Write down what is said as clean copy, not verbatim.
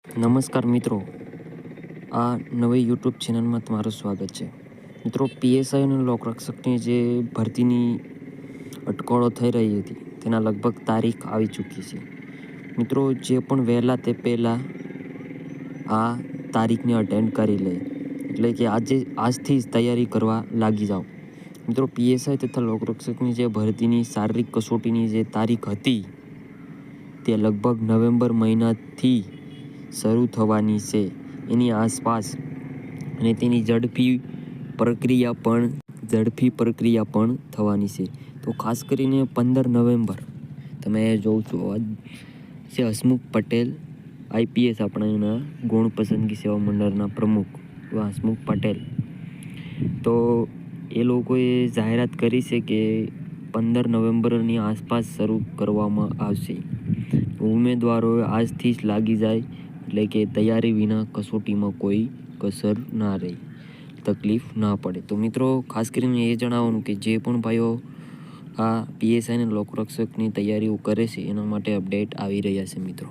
નમસ્કાર મિત્રો, આ નવી યુટ્યુબ ચેનલમાં તમારું સ્વાગત છે. મિત્રો, પીએસઆઈ અને લોકરક્ષકની જે ભરતીની અટકળો થઈ રહી હતી તેના લગભગ તારીખ આવી ચૂકી છે. મિત્રો, જે પણ વહેલા તે પહેલાં આ તારીખને અટેન્ડ કરી લે, એટલે કે આજથી જ તૈયારી કરવા લાગી જાઓ. મિત્રો, પીએસઆઈ તથા લોકરક્ષકની જે ભરતીની શારીરિક કસોટીની જે તારીખ હતી તે લગભગ નવેમ્બર મહિનાથી શરૂ થવાની છે એની આસપાસ, અને તેની ઝડપી પ્રક્રિયા પણ થવાની છે. તો ખાસ કરીને 15 નવેમ્બર તમે જોઉં છો છે હસમુખ પટેલ આઈપીએસ, આપણા એના ગુણ પસંદગી સેવા મંડળના પ્રમુખ એવા હસમુખ પટેલ, તો એ લોકોએ જાહેરાત કરી છે કે 15 નવેમ્બરની આસપાસ શરૂ કરવામાં આવશે. ઉમેદવારોએ આજથી જ લાગી જાય, એટલે કે તૈયારી વિના કસોટીમાં કોઈ કસર ના રહે, તકલીફ ના પડે. તો મિત્રો, ખાસ કરીને એ જણાવવાનું કે જે પણ ભાઈઓ આ પીએસઆઈ અને લોકરક્ષકની તૈયારીઓ કરે છે એના માટે અપડેટ આવી રહ્યા છે મિત્રો.